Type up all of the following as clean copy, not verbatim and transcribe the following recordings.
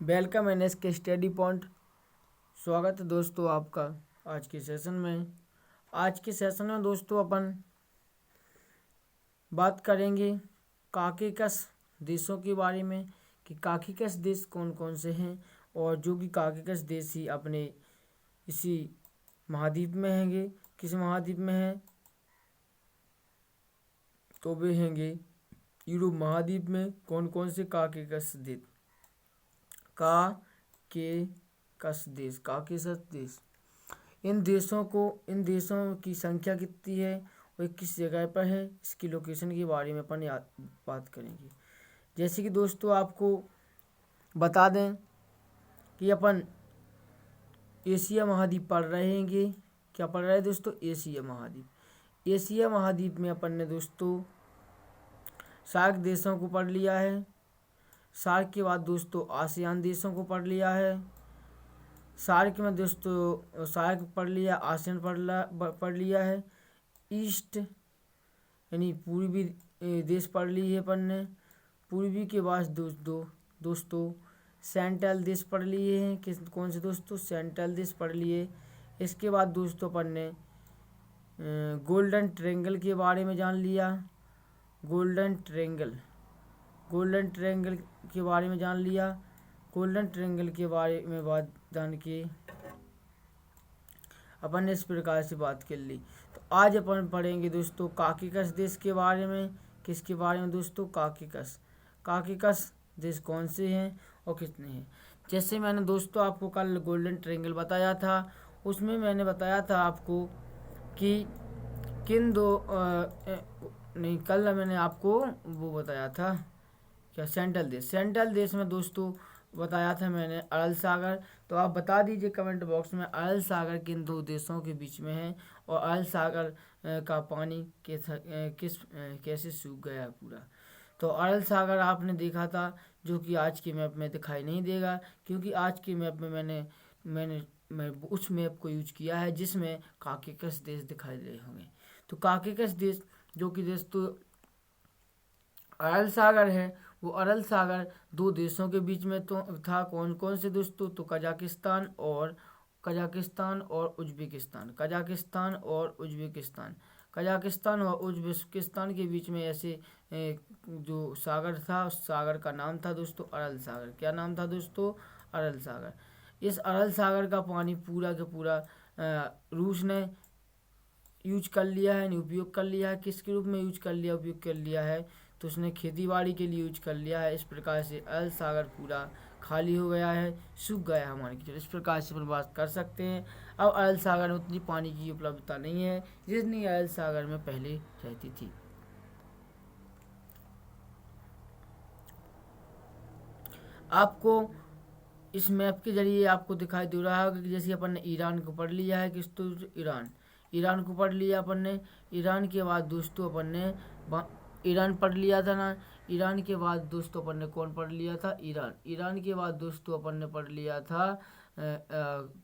Welcome N S के study point. स्वागत है दोस्तों आपका आज के सेशन में। आज के सेशन में दोस्तों अपन बात करेंगे काकेकस देशों के बारे में कि काकेकस देश कौन कौन से हैं, और जो कि काकेकस देश ही अपने इसी महाद्वीप में हैंगे। किस महाद्वीप में हैं तो वे हैंगे यूरोप महाद्वीप में। कौन कौन से काकेकस देश, काकेकस देश। इन देशों की संख्या कितनी है और किस जगह पर है, इसकी लोकेशन के बारे में अपन बात करेंगे। जैसे कि दोस्तों आपको बता दें कि अपन एशिया महाद्वीप पढ़ रहे हैं। क्या पढ़ रहे हैं दोस्तों? एशिया महाद्वीप। एशिया महाद्वीप में अपन ने दोस्तों सार्क देशों को पढ़ लिया है। सार्क के बाद दोस्तों आसियान देशों को पढ़ लिया है। सार्क में दोस्तों सार्क पढ़ लिया, आसियान पढ़ लिया है। ईस्ट यानी पूर्वी देश पढ़ लिए है अपन ने। पूर्वी के बाद दोस्तों सेंट्रल देश पढ़ लिए हैं। कौन से दोस्तों? सेंट्रल देश पढ़ लिए। इसके बाद दोस्तों अपन ने गोल्डन ट्रायंगल के बारे में जान लिया। गोल्डन ट्रायंगल के बारे में जान लिया। गोल्डन ट्रायंगल के बारे में बात जान के अपन ने इस प्रकार से बात कर ली। तो आज अपन पढ़ेंगे दोस्तों काकेकस देश के बारे में। किसके बारे में दोस्तों? काकेकस देश कौन से हैं और कितने हैं। जैसे मैंने दोस्तों आपको कल गोल्डन ट्रायंगल बताया था, उसमें मैंने बताया था आपको कि कल मैंने आपको वो बताया था क्या, सेंट्रल देश में दोस्तों बताया था मैंने अरल सागर। तो आप बता दीजिए कमेंट बॉक्स में अरल सागर किन दो देशों के बीच में है, और अरल सागर का पानी कैसे सूख गया है पूरा। तो अरल सागर आपने देखा था, जो कि आज के मैप में दिखाई नहीं देगा, क्योंकि आज के मैप में मैंने उस मैप को यूज किया है जिसमें काकेकस देश दिखाई दे रहे होंगे। तो काकेकस देश जो कि दोस्तों अरल सागर है, वो अरल सागर दो देशों के बीच में तो था। कौन कौन से दोस्तों? तो कजाकिस्तान और उज्बेकिस्तान। कजाकिस्तान और उज्बेकिस्तान के बीच में ऐसे जो सागर था, उस सागर का नाम था दोस्तों अरल सागर। क्या नाम था दोस्तों? अरल सागर। इस अरल सागर का पानी पूरा का पूरा रूस ने यूज कर लिया है, उपयोग कर लिया है। किसके रूप में उपयोग कर लिया है? तो उसने खेती बाड़ी के लिए यूज कर लिया है। इस प्रकार से अरल सागर पूरा खाली हो गया है, सूख गया है हमारे की। इस प्रकार से अपन बात कर सकते हैं। अब अरल सागर में उतनी पानी की उपलब्धता नहीं है जितनी अरल सागर में पहले रहती थी। आपको इस मैप के जरिए आपको दिखाई दे रहा होगा कि जैसे अपन ने ईरान को पढ़ लिया है। किस तो ईरान को पढ़ लिया अपन ने। ईरान के बाद दोस्तों अपन ने ईरान पढ़ लिया था ना। ईरान के बाद दोस्तों अपन ने कौन पढ़ लिया था? ईरान के बाद दोस्तों अपन ने पढ़ लिया था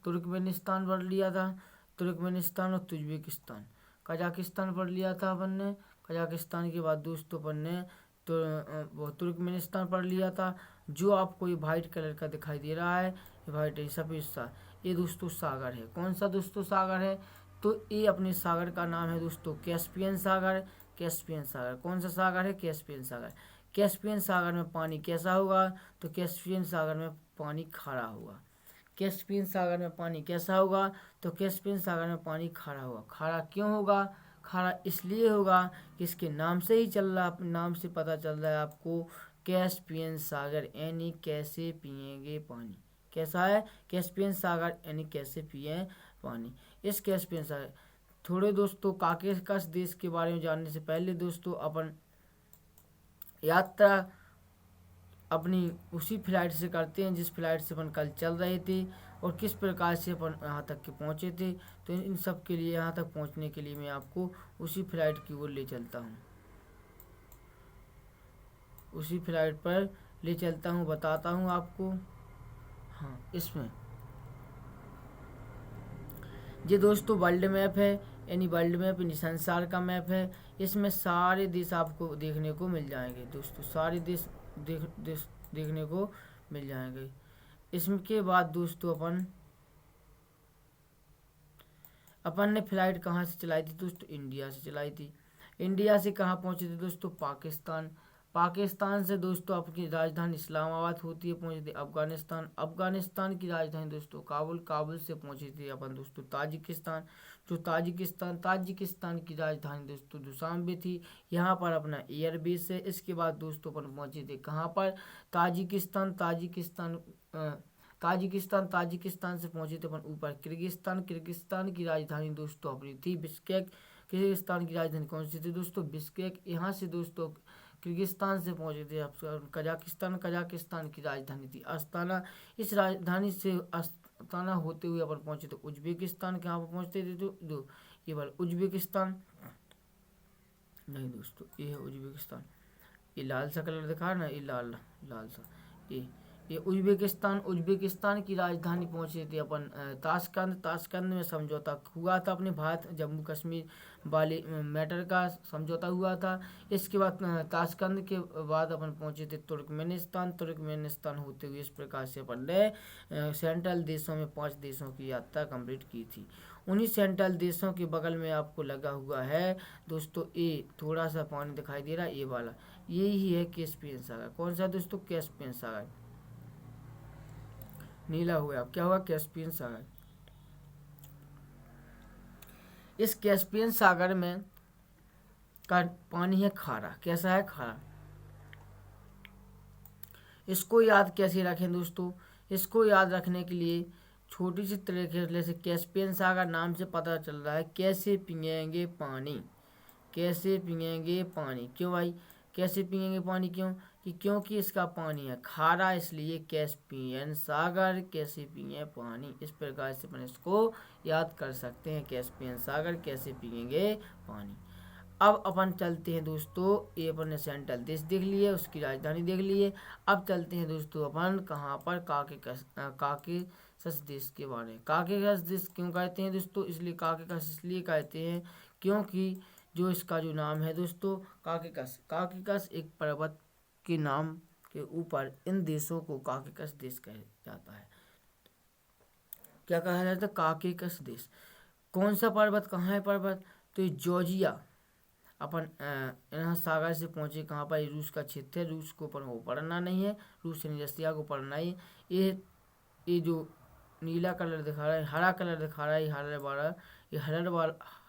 तुर्कमेनिस्तान पढ़ लिया था। तुर्कमेनिस्तान और तुर्कमेनिस्तान। कजाकिस्तान पढ़ लिया था अपन ने। कजाकिस्तान के बाद दोस्तों अपन ने तुर्कमेनिस्तान पढ़ लिया था। जो आपको ये वाइट कलर का दिखाई दे रहा है, ये वाइट सफेद सा, ये दोस्तों सागर है। कौन सा दोस्तों सागर है? तो ये अपने सागर का नाम है दोस्तों कैस्पियन सागर। कौन सा सागर है? कैस्पियन सागर। कैस्पियन सागर में पानी कैसा होगा? तो कैस्पियन सागर में पानी खारा होगा। कैस्पियन सागर में पानी कैसा होगा? तो कैस्पियन सागर में पानी खारा होगा। खारा क्यों होगा? खारा इसलिए होगा कि इसके नाम से ही नाम से पता चल रहा है आपको, कैस्पियन सागर यानी कैसे पिएंगे पानी। कैसा है? कैस्पियन सागर यानी कैसे पिए पानी। इस कैस्पियन सागर थोड़े दोस्तों काकेकस देश के बारे में जानने से पहले दोस्तों अपन यात्रा अपनी उसी फ्लाइट से करते हैं जिस फ्लाइट से अपन कल चल रहे थे, और किस प्रकार से अपन यहाँ तक के पहुँचे थे। तो इन सब के लिए, यहाँ तक पहुँचने के लिए मैं आपको उसी फ्लाइट की ओर ले चलता हूँ, उसी फ्लाइट पर ले चलता हूँ, बताता हूँ आपको। हाँ, इसमें ये दोस्तों वर्ल्ड मैप है, यानी वर्ल्ड मैप यानी संसार का मैप है। इसमें सारे देश आपको देखने को मिल जाएंगे दोस्तों, सारे देश देखने को मिल जाएंगे। इसके बाद दोस्तों अपन ने फ्लाइट कहाँ से चलाई थी दोस्तों? इंडिया से चलाई थी। इंडिया से कहाँ पहुँचे थे दोस्तों? पाकिस्तान। पाकिस्तान से दोस्तों आपकी राजधानी इस्लामाबाद होती है, पहुँचे थे अफगानिस्तान। अफगानिस्तान की राजधानी दोस्तों काबुल। काबुल से पहुँचे थे अपन दोस्तों ताजिकिस्तान। जो ताजिकिस्तान की राजधानी दोस्तों दुशांबे थी। यहाँ पर अपना एयरबेस है। इसके बाद दोस्तों अपन पहुँचे थे कहाँ पर? ताजिकिस्तान से पहुंचे थे अपन ऊपर किर्गिस्तान की राजधानी दोस्तों अपनी थी बिश्केक। किर्गिस्तान की राजधानी कौन सी थी दोस्तों? बिश्केक। यहाँ से दोस्तों किर्गिस्तान से पहुंचे थे कजाकिस्तान की राजधानी थी अस्ताना। इस राजधानी से अस्ताना होते हुए अपन पहुंचे थे उज्बेकिस्तान। कहाँ पर पहुंचते थे दो ये वाला उज्बेकिस्तान नहीं दोस्तों, ये है उज्बेकिस्तान। ये लाल सा कलर दिखा ना, ये लाल सा, ये उज्बेकिस्तान की राजधानी पहुंचे थे अपन ताशकंद में समझौता हुआ था अपने भारत जम्मू कश्मीर वाले मैटर का समझौता हुआ था। इसके बाद ताशकंद के बाद अपन पहुंचे थे तुर्कमेनिस्तान होते हुए इस प्रकार से अपन ने सेंट्रल देशों में 5 देशों की यात्रा कंप्लीट की थी। उन्हीं सेंट्रल देशों के बगल में आपको लगा हुआ है दोस्तों, ये थोड़ा सा पानी दिखाई दे रहा है, ये वाला यही है कैस्पियन सागर। कौन सा दोस्तों? कैस्पियन सागर। नीला हो गया, क्या हुआ? कैस्पियन सागर। इस कैस्पियन सागर में का पानी है खारा। कैसा है? खारा। इसको याद कैसे रखें दोस्तों? इसको याद रखने के लिए छोटी सी तरीके से कैस्पियन सागर नाम से पता चल रहा है कैसे पिएंगे पानी। कैसे पिएंगे पानी? क्यों भाई कैसे पिएंगे पानी? क्योंकि इसका पानी है खारा, इसलिए कैस्पियन सागर। कैसे पिए पानी, इस प्रकार से अपन इसको याद कर सकते हैं। कैस्पियन सागर, कैसे पिएंगे पानी। अब अपन चलते हैं दोस्तों, ये अपन ने सेंट्रल देश देख लिए, उसकी राजधानी देख लिए। अब चलते हैं दोस्तों अपन कहाँ पर? काकेशस देश के बारे में। काकेशस देश क्यों कहते हैं दोस्तों? इसलिए कहते हैं क्योंकि जो इसका जो नाम है दोस्तों काकेशस एक पर्वत के नाम के ऊपर इन देशों को काकेशस देश कहा जाता है। क्या कहा जाता है? काकेशस देश। कौन सा पर्वत? कहाँ है पर्वत? तो ये जॉर्जिया। अपन यहाँ सागर से पहुंचे कहाँ पर? रूस का क्षेत्र है। रूस को अपन को पढ़ना नहीं है, रूस यानी रसिया को पढ़ना ही। ये जो नीला कलर दिखा रहा है, हरा कलर दिखा रहा है, ये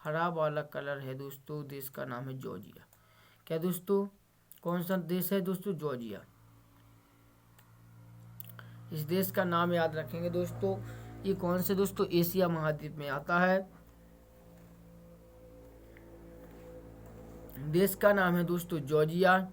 हरा वाला कलर है दोस्तों, देश का नाम है जॉर्जिया। क्या दोस्तों? कौन सा देश है दोस्तों? जॉर्जिया। इस देश का नाम याद रखेंगे दोस्तों। ये कौन से दोस्तों? एशिया महाद्वीप में आता है। देश का नाम है दोस्तों जॉर्जिया।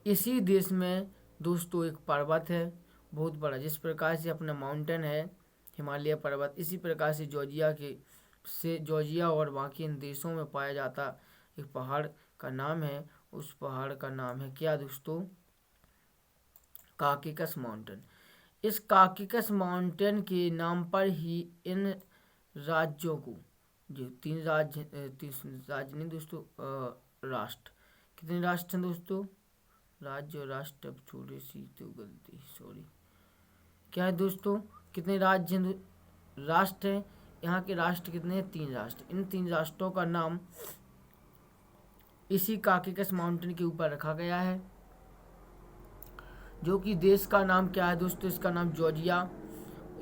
इसी देश में दोस्तों एक पर्वत है बहुत बड़ा, जिस प्रकार से अपना माउंटेन है हिमालय पर्वत, इसी प्रकार से जॉर्जिया और बाकी इन देशों में पाया जाता एक पहाड़ का नाम है। उस पहाड़ का नाम है क्या दोस्तों? Caucasus mountain. इस काकेशस माउंटेन के नाम पर ही इन राज्यों को, जो तीन राज्य नहीं दोस्तों, राष्ट्र, कितने राष्ट्र हैं दोस्तों? राज्य और राष्ट्र, अब छोटी सी तो गलती, सॉरी। क्या है दोस्तों? कितने राज्य हैं? राष्ट्र हैं। यहाँ के राष्ट्र कितने हैं? 3 राष्ट्र। इन 3 राष्ट्रों का नाम इसी काकेशस माउंटेन के ऊपर रखा गया है, जो कि देश का नाम क्या है दोस्तों? इसका नाम जॉर्जिया।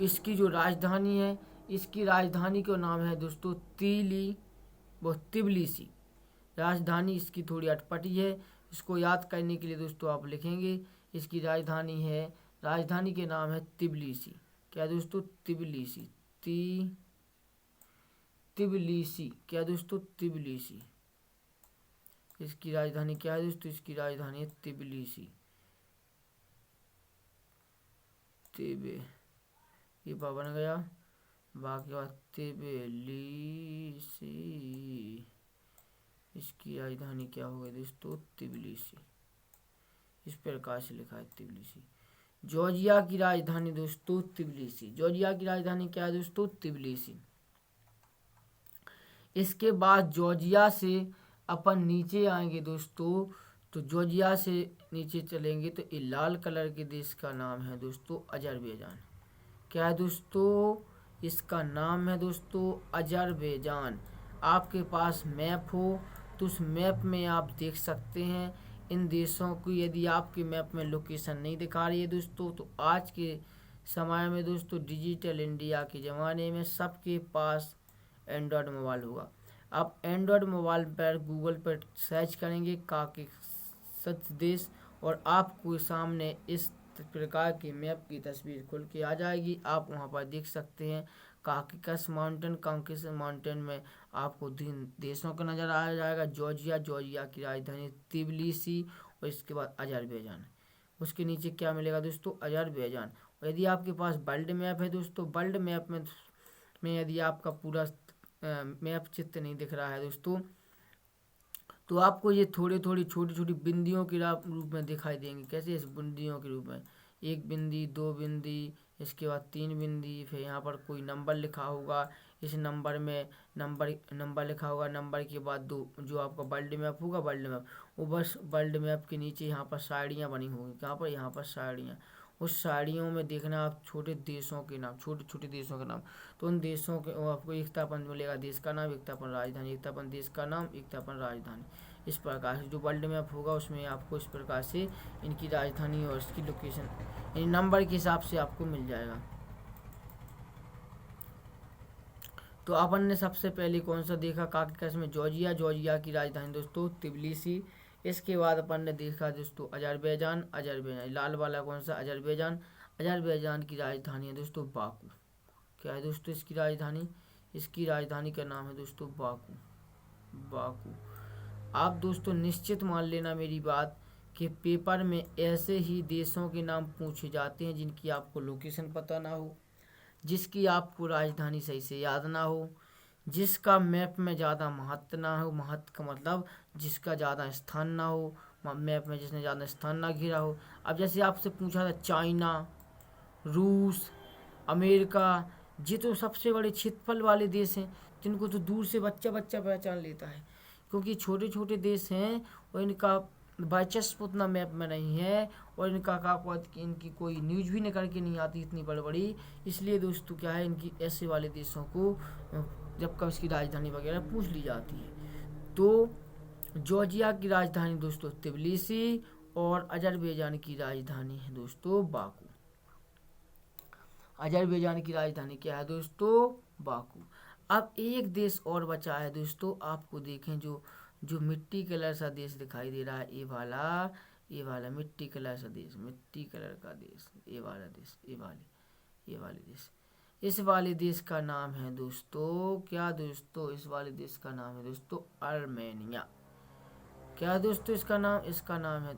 इसकी जो राजधानी है, इसकी राजधानी का नाम है दोस्तों तिबलिसी। राजधानी इसकी थोड़ी अटपटी है, इसको याद करने के लिए दोस्तों आप लिखेंगे इसकी राजधानी के नाम है तिबलिसी। क्या दोस्तों? तिबलिसी। तिबलिसी। क्या दोस्तों? तिबलिसी। इसकी राजधानी क्या है दोस्तों? इसकी राजधानी है तिबलिसी। ये बन गया, बाकी बात तिबलिसी। इसकी राजधानी क्या हो गई दोस्तों? तिबलिसी। इस प्रकार से लिखा है तिबलिसी। जॉर्जिया की राजधानी दोस्तों तिबलिसी। जॉर्जिया की राजधानी क्या है दोस्तों? तिबलिसी। इसके बाद जॉर्जिया से अपन नीचे आएंगे दोस्तों, तो जॉर्जिया से नीचे चलेंगे तो ये लाल कलर के देश का नाम है दोस्तों अजरबैजान। क्या है दोस्तों, इसका नाम है दोस्तों अजरबैजान। आपके पास मैप हो तो उस मैप में आप देख सकते हैं इन देशों की। यदि आपके मैप में लोकेशन नहीं दिखा रही है दोस्तों, तो आज के समय में दोस्तों डिजिटल इंडिया के ज़माने में सबके पास एंड्रॉयड मोबाइल होगा। आप एंड्रॉयड मोबाइल पर गूगल पर सर्च करेंगे काकेकस देश, और आपको सामने इस प्रकार की मैप की तस्वीर खुल के आ जाएगी। आप वहां पर देख सकते हैं काकेकस माउंटेन। काकेकस माउंटेन में आपको तीन देशों का नज़र आ जाएगा। जॉर्जिया, जॉर्जिया की राजधानी तिबिलिसी, और इसके बाद अजरबैजान। उसके नीचे क्या मिलेगा दोस्तों, अजरबैजान। और यदि आपके पास वर्ल्ड मैप है दोस्तों, वर्ल्ड मैप में यदि आपका पूरा मैप चित्र नहीं दिख रहा है दोस्तों, तो आपको ये थोड़ी थोड़ी छोटी छोटी बिंदियों के रूप में दिखाई देंगे। कैसे, इस बिंदियों के रूप में, एक बिंदी, दो बिंदी, इसके बाद तीन बिंदी, फिर यहाँ पर कोई नंबर लिखा होगा। इस नंबर में नंबर लिखा होगा। नंबर के बाद दो, जो आपका वर्ल्ड मैप होगा, वर्ल्ड मैप, वो बस वर्ल्ड मैप के नीचे यहाँ पर साड़ियाँ बनी होंगी। कहाँ पर, यहाँ पर साड़ियाँ। उस साड़ियों में देखना आप छोटे देशों के नाम, छोटे छोटे देशों के नाम। तो उन देशों के आपको एकतापन मिलेगा, देश का नाम, एकतापन राजधानी, एकतापन देश का नाम, एकतापन राजधानी। इस प्रकार से जो वर्ल्ड मैप होगा उसमें आपको इस प्रकार से इनकी राजधानी और इसकी लोकेशन इन नंबर के हिसाब से आपको मिल जाएगा। तो अपन ने सबसे पहले कौन सा देखा काकेकस में, जॉर्जिया, जॉर्जिया की राजधानी दोस्तों तिबिलिसी। इसके बाद अपन ने देखा दोस्तों अजरबैजान, अजरबैजान लाल वाला कौन सा, अजरबैजान। अजरबैजान की राजधानी है दोस्तों बाकू। क्या है दोस्तों इसकी राजधानी, इसकी राजधानी का नाम है दोस्तों बाकू, बाकू। आप दोस्तों निश्चित मान लेना मेरी बात कि पेपर में ऐसे ही देशों के नाम पूछे जाते हैं जिनकी आपको लोकेशन पता ना हो, जिसकी आपको राजधानी सही से याद ना हो, जिसका मैप में ज़्यादा महत्व ना हो। महत्व का मतलब जिसका ज़्यादा स्थान ना हो, मैप में जिसने ज़्यादा स्थान ना घेरा हो। अब जैसे आपसे पूछा था चाइना, रूस, अमेरिका, ये तो सबसे बड़े क्षेत्रफल वाले देश हैं, जिनको तो दूर से बच्चा बच्चा पहचान लेता है, क्योंकि छोटे छोटे देश हैं और इनका दिलचस्प उतना मैप में नहीं है, और इनका इनकी कोई न्यूज भी निकल के नहीं आती इतनी बड़ी बड़ी। इसलिए दोस्तों क्या है, इनकी ऐसे वाले देशों को जब कब इसकी राजधानी वगैरह पूछ ली जाती है। तो जॉर्जिया की राजधानी दोस्तों तिबिलिसी, और अजरबैजान की राजधानी है दोस्तों बाकू। अजरबैजान की राजधानी क्या है दोस्तों, बाकू। अब एक देश और बचा है दोस्तों, आपको देखें जो जो मिट्टी कलर सा देश दिखाई दे रहा है, ये वाला मिट्टी कलर सा देश, मिट्टी कलर का देश, ये वाला देश, ये वाले देश। इस वाले देश का नाम है दोस्तों क्या दोस्तों, इस वाले देश का नाम है दोस्तों आर्मेनिया। क्या है दोस्तों इसका नाम, इसका नाम है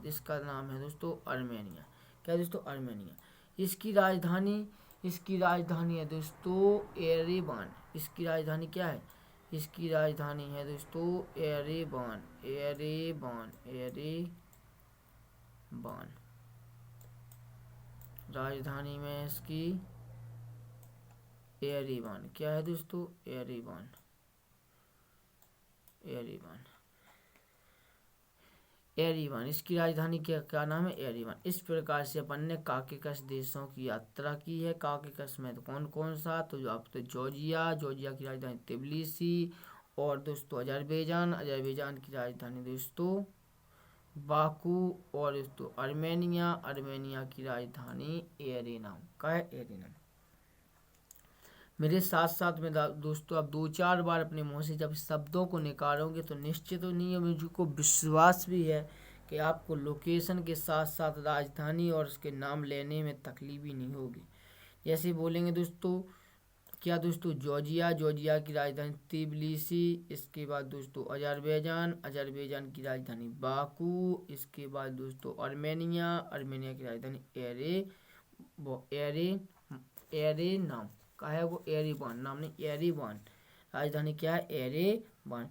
दोस्तों आर्मेनिया। क्या है दोस्तों, आर्मेनिया। इसकी राजधानी है दोस्तों एरेवान। इसकी राजधानी क्या है, इसकी राजधानी है दोस्तों एरेवान, एरेवान, एरेवान। राजधानी में इसकी एरेवान। क्या है दोस्तों, एरेवान, एरेवान, एरेवान। इसकी राजधानी क्या नाम है, एरेवान। इस प्रकार से अपन ने काकेकस देशों की यात्रा की है। काकेकस में तो कौन कौन सा, तो जो आप तो जॉर्जिया, जॉर्जिया की राजधानी तिबिलिसी, और दोस्तों अजरबैजान, अजरबैजान की राजधानी दोस्तों बाकू, और दोस्तों आर्मेनिया, आर्मेनिया की राजधानी एरेनाम। का है, एरेनाम। मेरे साथ साथ में दोस्तों आप दो चार बार अपने मुंह से जब शब्दों को निकालोगे तो निश्चित तो नहीं है, मुझको विश्वास भी है कि आपको लोकेशन के साथ साथ राजधानी और उसके नाम लेने में तकलीफ ही नहीं होगी। जैसे बोलेंगे दोस्तों क्या दोस्तों, जॉर्जिया, जॉर्जिया की राजधानी तिबिलिसी, इसके बाद दोस्तों अजरबैजान, अजरबैजान की राजधानी बाकू, इसके बाद दोस्तों आर्मेनिया, आर्मेनिया की राजधानी एरे नाम का है वो, एरेवान नाम नहीं, एरेवान। राजधानी क्या है, एरेवान।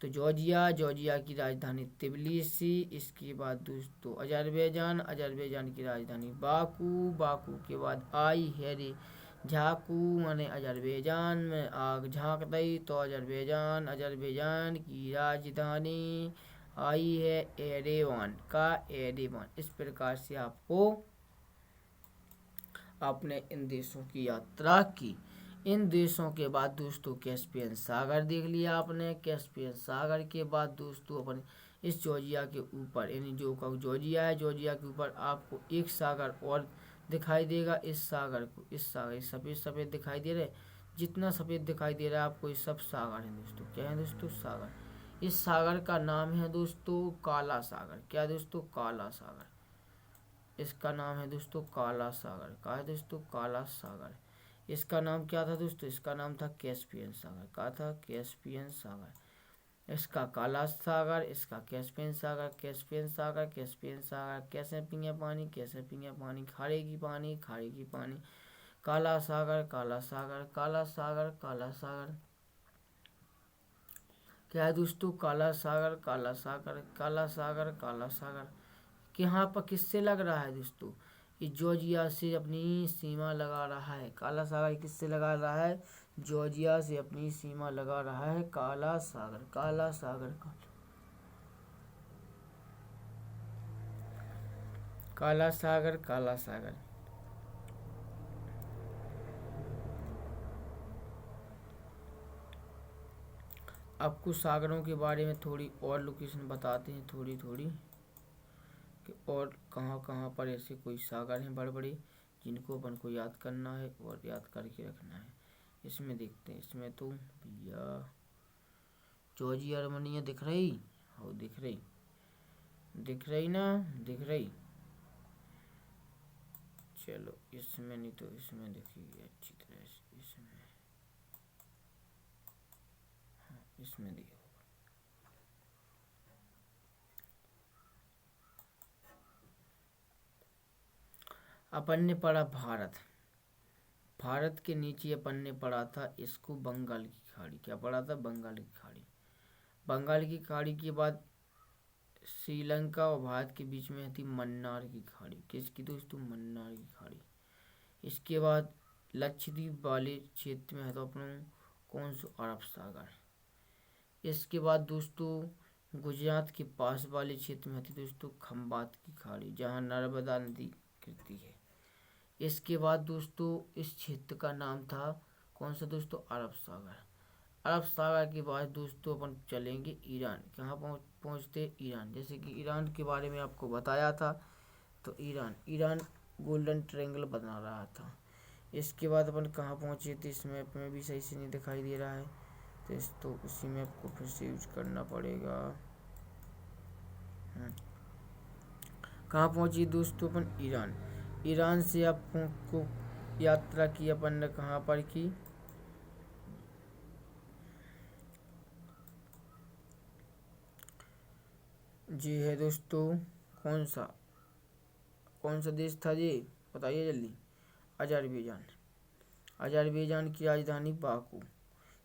तो जॉर्जिया, जॉर्जिया की राजधानी तिबिलिसी, इसके बाद दोस्तों अजरबैजान, अजरबैजान की राजधानी बाकू, बाकू के बाद आई हेरे झाकू माने अजरबैजान में आग झाँक दई, तो अजरबैजान, अजरबैजान की राजधानी आई है एरेवान का, एरेवान। इस प्रकार से आपको आपने इन देशों की यात्रा की। इन देशों के बाद दोस्तों कैस्पियन सागर देख लिया आपने। कैस्पियन सागर के बाद दोस्तों अपन इस जॉर्जिया के ऊपर, यानी जो का जॉर्जिया है, जॉर्जिया के ऊपर आपको एक सागर और दिखाई देगा। इस सागर को, इस सागर सफ़ेद सफ़ेद दिखाई दे रहे, जितना सफ़ेद दिखाई दे रहा है आपको, ये सब सागर है दोस्तों। क्या है दोस्तों? सागर। इस सागर का नाम है दोस्तों काला सागर। क्या है दोस्तों? काला सागर। इसका नाम है दोस्तों काला सागर। क्या है दोस्तों? काला सागर। इसका नाम क्या था दोस्तों? इसका नाम था कैस्पियन सागर। क्या था? कैस्पियन सागर। इसका काला सागर, इसका कैस्पियन सागर। कैस्पियन सागर, कैस्पियन सागर। कैसे पिए पानी, कैसे पिए पानी, खारेगी पानी, खारेगी पानी। काला सागर, काला सागर, काला सागर, काला सागर। क्या है दोस्तों? काला सागर, काला सागर, काला सागर, काला सागर। कि यहाँ पर किससे लग रहा है दोस्तों? ये जॉर्जिया से अपनी सीमा लगा रहा है। काला सागर किससे लगा रहा है? जॉर्जिया से अपनी सीमा लगा रहा है काला सागर। काला सागर, काला सागर, काला सागर। आपको सागरों के बारे में थोड़ी और लोकेशन बताते हैं, थोड़ी थोड़ी, कि और कहाँ कहाँ पर ऐसे कोई सागर हैं बड़े बड़े, जिनको अपन को याद करना है और याद करके रखना है। इसमें देखते हैं, इसमें तो भैया जॉर्जिया अर्मेनिया दिख रही, और दिख रही, दिख रही ना, दिख रही। चलो इसमें नहीं तो इसमें देखिए अच्छी तरह से, इसमें, हाँ इसमें देखो। अपन ने पढ़ा भारत, भारत के नीचे अपन ने पढ़ा था इसको बंगाल की खाड़ी। क्या पढ़ा था? बंगाल की खाड़ी। बंगाल की खाड़ी के बाद श्रीलंका और भारत के बीच में थी मन्नार की खाड़ी। किसकी दोस्तों? मन्नार की खाड़ी। इसके बाद लक्षद्वीप वाले क्षेत्र में है तो अपना कौन सा? अरब सागर। इसके बाद दोस्तों गुजरात के पास वाले क्षेत्र में थी दोस्तों खंबात की खाड़ी, जहाँ नर्मदा नदी गिरती है। इसके बाद दोस्तों इस क्षेत्र का नाम था कौन सा दोस्तों? अरब सागर। अरब सागर के बाद दोस्तों अपन चलेंगे ईरान। कहाँ पहुँचते? ईरान। जैसे कि ईरान के बारे में आपको बताया था, तो ईरान, ईरान गोल्डन ट्रायंगल बना रहा था। इसके बाद अपन कहाँ पहुँचे थे? इस मैप में भी सही से नहीं दिखाई दे रहा है, तो उसी मैप को फिर से यूज करना पड़ेगा। कहाँ पहुँचे दोस्तों अपन? ईरान। ईरान से आपको यात्रा की अपन ने कहाँ पर की? जी है दोस्तों, कौन सा, कौन सा देश था जी? बताइए जल्दी। अजरबैजान। अजरबैजान की राजधानी बाकू।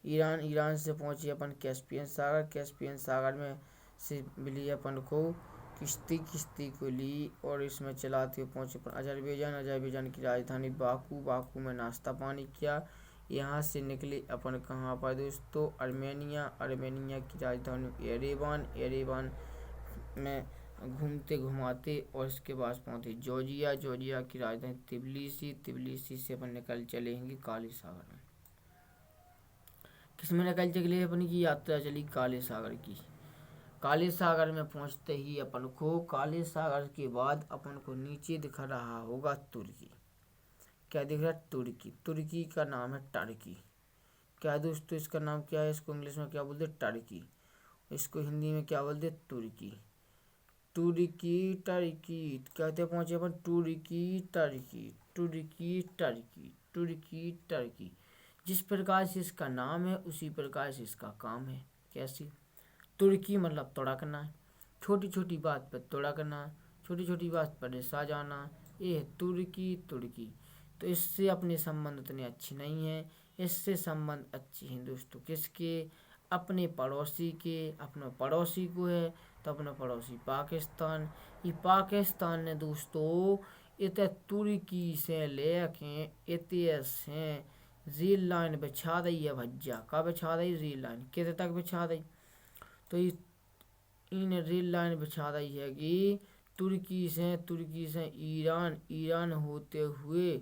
ईरान, ईरान से पहुंचे अपन कैस्पियन सागर। कैस्पियन सागर में से मिली अपन को किश्ती, किश्ती को ली और इसमें चलाते हुए पहुंचे अपन अजरबैजान। अजरबैजान की राजधानी बाकू। बाकू में नाश्ता पानी किया। यहाँ से निकले अपन कहाँ पर दोस्तों? अर्मेनिया। अर्मेनिया की राजधानी एरेवान। एरेवान में घूमते घुमाते और इसके बाद पहुंचे जॉर्जिया। जॉर्जिया की राजधानी तिबिलिसी। तिबिलिसी से अपन निकल चलेंगे काले सागर में। किसमें निकल चले अपनी की यात्रा चली? काले सागर की। काले सागर में पहुंचते ही अपन को, काले सागर के बाद अपन को नीचे दिख रहा होगा तुर्की। क्या दिख रहा है? तुर्की। तुर्की का नाम है टर्की। क्या दोस्तों इसका नाम क्या है? इसको इंग्लिश में क्या बोलते? टर्की। इसको हिंदी में क्या बोलते? तुर्की। तुर्की, टर्की कहते पहुंचे अपन तुर्की, टर्की, तुर्की, टर्की, तुर्की, टर्की। जिस प्रकार से इसका नाम है उसी प्रकार से इसका काम है। कैसी? तुर्की मतलब तड़कना, छोटी छोटी बात पर तड़कना, छोटी छोटी बात पर रिसा जाना, ये है तुर्की। तुर्की तो इससे अपने संबंध उतने अच्छे नहीं हैं। इससे संबंध अच्छे हैं दोस्तों किसके? अपने पड़ोसी के। अपने पड़ोसी को है तो अपना पड़ोसी पाकिस्तान। ये पाकिस्तान ने दोस्तों इत तुर्की से लेके से रेल लाइन बिछा दी है भज्जा। का बिछा दी? Rail line. कितने तक बिछा दी? तो ये इन रेल लाइन बिछा दी है कि तुर्की से ईरान, ईरान होते हुए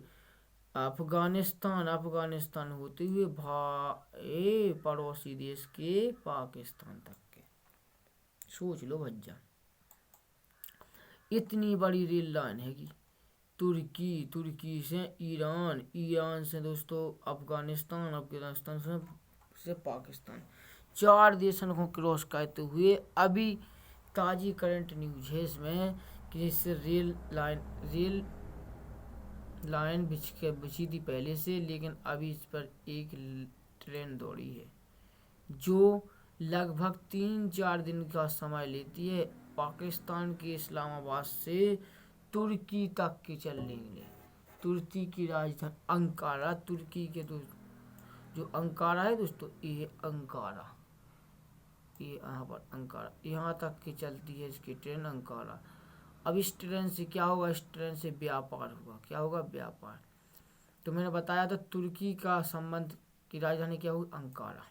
अफगानिस्तान, अफगानिस्तान होते हुए भाई पड़ोसी देश के पाकिस्तान तक के। सोच लो भज्जा, इतनी बड़ी रेल लाइन है कि तुर्की, तुर्की से ईरान, ईरान से दोस्तों अफगानिस्तान, अफगानिस्तान से पाकिस्तान, 4 देशों को क्रॉस करते हुए अभी ताज़ी करंट न्यूज है इसमें कि इससे रेल लाइन बिछी थी पहले से, लेकिन अभी इस पर एक ट्रेन दौड़ी है जो लगभग 3-4 दिन का समय लेती है पाकिस्तान के इस्लामाबाद से तुर्की तक के चलने के लिए। तुर्की की राजधानी अंकारा, तुर्की के जो अंकारा है दोस्तों, ये अंकारा, ये यहाँ पर अंकारा, यहाँ तक की चलती है इसकी ट्रेन अंकारा। अब इस ट्रेन से क्या होगा, इस ट्रेन से व्यापार होगा। क्या होगा, व्यापार। तो मैंने बताया था तुर्की का संबंध की राजधानी क्या होगी, अंकारा।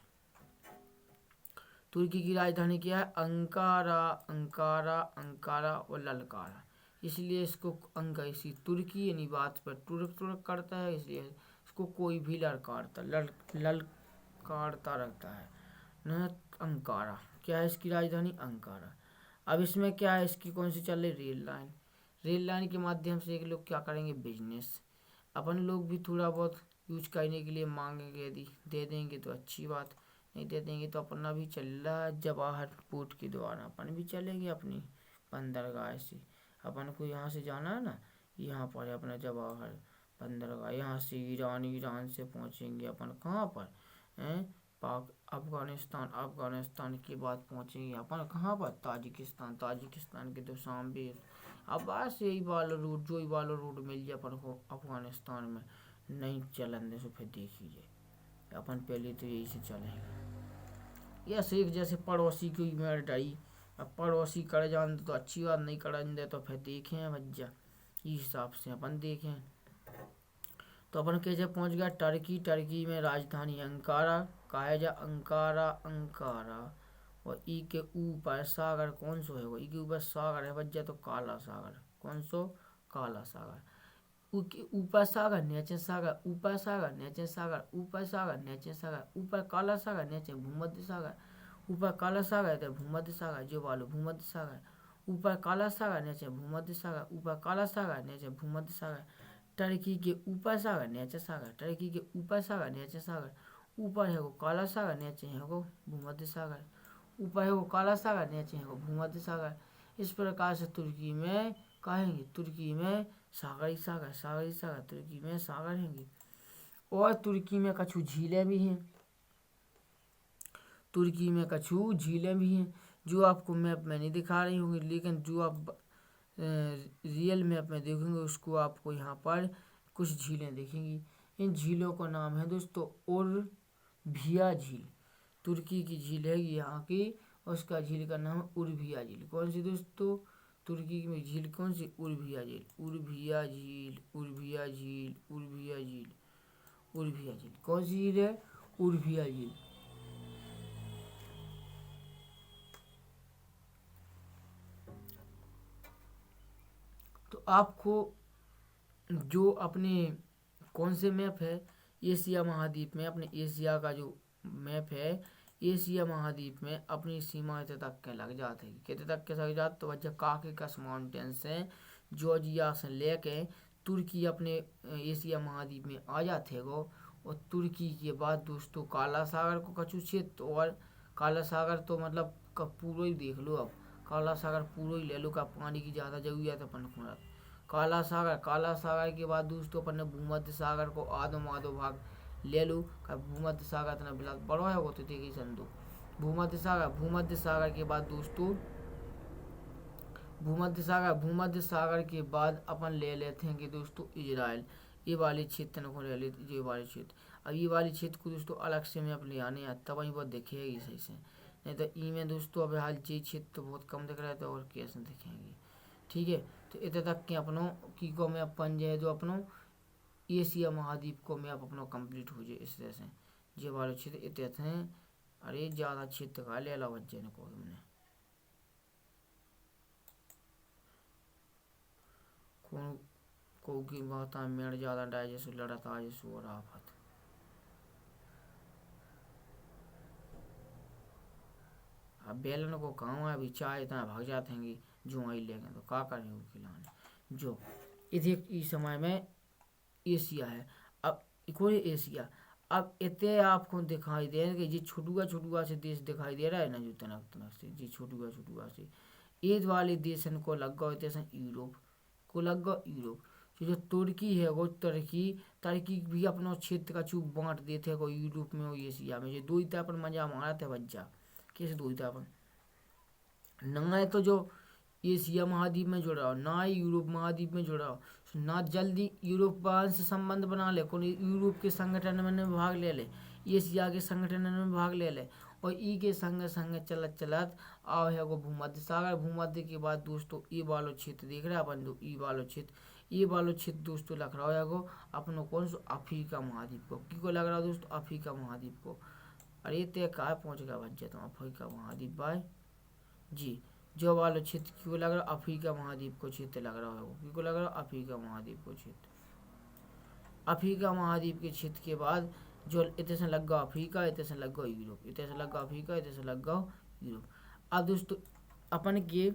तुर्की की राजधानी क्या है, अंकारा, अंकारा, अंकारा और ललकारा, इसलिए इसको इसी तुर्की यानी बात पर तुर्क तुर्क करता है, इसलिए इसको कोई भी ललकारता ललकारता रहता है न। अंकारा क्या है, इसकी राजधानी अंकारा। अब इसमें क्या है, इसकी कौन सी चल रही, रेल लाइन। रेल लाइन के माध्यम से एक लोग क्या करेंगे, बिजनेस। अपन लोग भी थोड़ा बहुत यूज करने के लिए मांगेंगे, यदि दे देंगे तो अच्छी बात, नहीं दे देंगे तो अपना भी चल रहा है जवाहर पोर्ट के द्वारा अपन भी चलेंगे अपनी बंदरगाह से। अपन को यहाँ से जाना है ना, यहाँ पर है अपना जवाहर बंदरगाह। यहाँ से ईरान, ईरान से पहुँचेंगे अपन कहाँ पर हैं, पाक अफगानिस्तान, अफगानिस्तान के बाद पहुँचेंगे अपन कहाँ पर, ताजिकिस्तान, ताजिकिस्तान के तो सामने। अब बस यही वाला रूट, जो ही वाला रूट मिल जाए अपन को अफगानिस्तान में, नहीं चलन दे तो फिर देख लीजिए अपन पहले तो यही से चलेंगे। या सिर्फ जैसे पड़ोसी की मेर डरी, अब पड़ोसी कर जान तो अच्छी बात, नहीं कर दे तो फिर देखें भज्जा, इस हिसाब से अपन देखें। तो अपन कैसे पहुंच गया टर्की, टर्की में राजधानी अंकारा, कहा जा अंकारा, अंकारा। और ई के ऊपर सागर कौन सा है, वो ई के ऊपर सागर है भज्जा, तो काला सागर, कौन सो, काला सागर। ऊपर सागर, नीचे सागर, ऊपर सागर, नीचे सागर, ऊपर सागर, नीचे सागर, ऊपर काला सागर, नीचे भूमध्य सागर, ऊपर काला सागर तो भूमध्य सागर, जो वालो भूमध्य सागर, ऊपर काला सागर, नीचे भूमध्य सागर, ऊपर काला सागर, नीचे भूमध्य सागर। टर्की के ऊपर सागर, नीचे सागर, टर्की के ऊपर सागर, नीचे सागर, ऊपर है वो काला सागर, नीचे है वो भूमध्य सागर, ऊपर है वो काला सागर, नीचे है वो भूमध्य सागर। इस प्रकार से तुर्की में कहेंगे, तुर्की में सागरी सागर, सागरी सागर, तुर्की में सागर हैंगे। और तुर्की में कछु झीलें भी हैं, तुर्की में कछु झीलें भी हैं जो आपको मैप में नहीं दिखा रही होंगी, लेकिन जो आप रियल मैप में देखेंगे उसको आपको यहाँ पर कुछ झीलें दिखेंगी। इन झीलों का नाम है दोस्तों उर्भिया झील, तुर्की की झील है यहाँ की, उसका झील का नाम है उर्भिया झील। कौन सी दोस्तों, तुर्की में झील कौन सी, उर्भिया झील, उर्भिया झील, उर्भिया झील, उर्भिया झील, उर्भिया झील। कौन सी झील है, उर्भिया झील। तो आपको जो अपने कौन से मैप है एशिया महाद्वीप में, अपने एशिया का जो मैप है, एशिया महाद्वीप में अपनी सीमा इतने तक के लग जाते हैं, कितने तक के लग जाते, तो बच्चा काकेकस माउंटेन से जॉर्जिया से लेके तुर्की अपने एशिया महाद्वीप में आ जाते हैं वो। और तुर्की के बाद दोस्तों काला सागर को कछु क्षेत्र, और काला सागर तो मतलब का पूरा ही देख लो, अब काला सागर पूरा ही ले लो, का पानी की ज़्यादा जरूरत है अपन को। काला सागर, काला सागर के बाद दोस्तों अपन ने भूमध्य सागर को आधो आधो भाग ले लो, का भूमध्य सागर इतना बिला बड़ा है वो तो देखिए संदो भूमध्य सागर, भूमध्य सागर के बाद दोस्तों भूमध्य सागर, भूमध्य सागर के बाद अपन ले लेते हैं कि दोस्तों इजराइल, ये वाले क्षेत्र को ले लेते, ये वाले क्षेत्र। अब ये वाले क्षेत्र को दोस्तों अलग से मैं अपने आने तब वहीं पर दिखेगी सही से, नहीं तो ई में दोस्तों अब हाल ये क्षेत्र तो बहुत कम दिख रहा है, तो और कैसे दिखेंगे। ठीक है, तो इतने तक के अपनों की को मैप बन जाए, जो अपनों एशिया महाद्वीप को मैप अपनों कंप्लीट हो जाए इस तरह से। ये वाले क्षेत्र इतने हैं, अरे ज़्यादा क्षेत्र का ले अलावा जन को तुमने कौन को की माता मेड़ ज्यादा डाइजेस्ट लड़त आज सो और आफत। अब बेलन को काम है, अभी चाय इतना भाग जाते हैं जो आई लेंगे तो का करेंगे खिलाने जो इधर इस समय में एशिया है। अब कोई एशिया अब इतने आपको दिखाई दे रहा है कि जी छोटुआ से देश दिखाई दे रहा है ना, जो तनक तनक से जी छोटुआ से ईद वाले देश को लग गए जैसे यूरोप को लग गए यूरोप। जो तुर्की है वो तुर्की भी अपना क्षेत्र का चूक बांट देते को यूरोप में और एशिया में। जो दो पर मजा मारा थे बच्चा कैसे दो पर ना है तो जो एशिया महाद्वीप में जुड़ा हो ना ही यूरोप महाद्वीप में जुड़ा हो, ना जल्दी यूरोप से संबंध बना ले, कोई यूरोप के संगठन में भाग ले ले, एशिया के संगठन में भाग ले ले और ई के संग संग चलत चलत आओ है वो भूमध्य सागर। भूमध्य के बाद दोस्तों ये वालो क्षेत्र देख रहे हैं अपन दो ये वालो क्षेत्र दोस्तों लग रहा है वो अपनों कौन सो अफ्रीका महाद्वीप को क्यों लग रहा है दोस्तों अफ्रीका महाद्वीप को। अरे तय कहाँ पहुँच गया बच्चे तुम अफ्रीका महाद्वीप भाई जी। जो वाला क्षेत्र क्यों लग रहा अफ्रीका महाद्वीप को क्षेत्र लग रहा है वो क्यों लग रहा अफ्रीका महाद्वीप को क्षेत्र। अफ्रीका महाद्वीप के क्षेत्र के बाद जो इतने से लग गया अफ्रीका, इतने से लग गया यूरोप, इतने से लग गया अफ्रीका, इतने से लग गया यूरोप। अब दोस्तों अपन के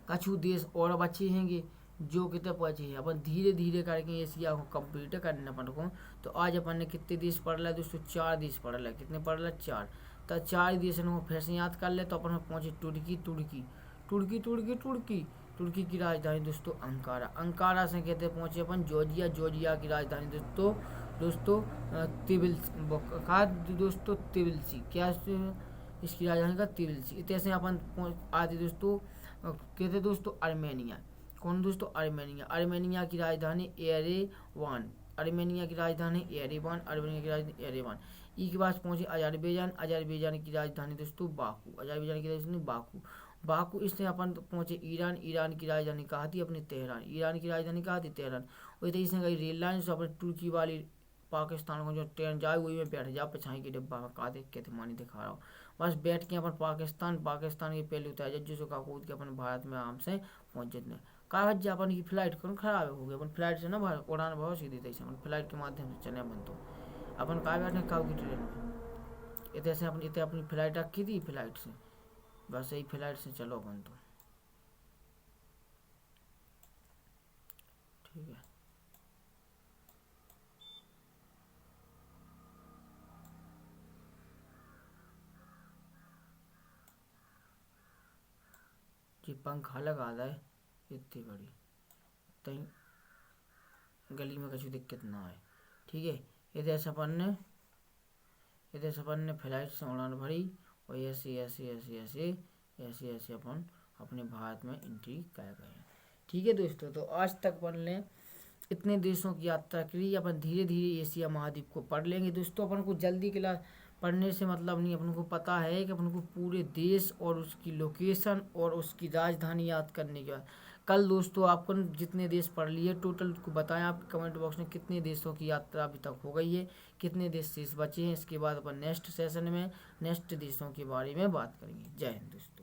कछु देश और बचे हैंगे जो कितने बचे हैं अपन धीरे धीरे करके एशिया को कंप्लीट करने अपन को। तो आज अपन ने कितने देश पढ़ लिया दोस्तों 4 देश पढ़ लिया। कितने पढ़ लिया 4। तो 4 देश को फिर से याद कर ले तो अपन पहुंचे तुर्की की राजधानी दोस्तों अंकारा से कहते पहुंचे अपन जॉर्जिया की राजधानी दोस्तों तिबिलिसी क्या इसकी राजधानी का तिबिलिसी। इतने से अपन आते दोस्तों कहते दोस्तों अर्मेनिया। कौन दोस्तों अर्मेनिया की राजधानी एरेवान ई के पास पहुंचे अजरबैजान की राजधानी दोस्तों बाकू। इससे अपन पहुंचे ईरान की राजधानी कहा थी अपनी तेहरान। और इधर इसने कही रेल लाइन से अपने तुर्की वाली पाकिस्तान को जो ट्रेन जाए वही में बैठ जा पछाई के डिब्बा में का देख के मानी दिखा रहा हूँ बस बैठ के अपन पाकिस्तान के पहले उतार जो का कूद के अपन भारत में आराम से पहुंच जाते कागज जा अपन की फ्लाइट कौन खराब हो गई अपन फ्लाइट से ना उड़ान बहुत सीधी थी अपन फ्लाइट के माध्यम से चले अपन तो अपन कहा बैठे काब की ट्रेन में इतने से इतने अपनी फ्लाइट रखी थी फ्लाइट से बस यही फ्लाइट से चलो अपन तो ठीक है। जी पंखा लगा दे इतनी बड़ी तई गली में कछु दिक्कत ना आए ठीक है। इधर से अपन ने फ्लाइट से उड़ान भरी और ऐसे अपन अपने भारत में एंट्री कर गए ठीक है दोस्तों। तो आज तक अपन ने इतने देशों की यात्रा करी। अपन धीरे धीरे एशिया महाद्वीप को पढ़ लेंगे दोस्तों। अपन को जल्दी क्लास पढ़ने से मतलब नहीं, अपन को पता है कि अपन को पूरे देश और उसकी लोकेशन और उसकी राजधानी याद करने के बाद कल दोस्तों आपको जितने देश पढ़ लिए टोटल को बताएं आप कमेंट बॉक्स में कितने देशों की यात्रा अभी तक हो गई है, कितने देश शेष बचे हैं। इसके बाद अपन नेक्स्ट सेशन में नेक्स्ट देशों के बारे में बात करेंगे। जय हिंद दोस्तों।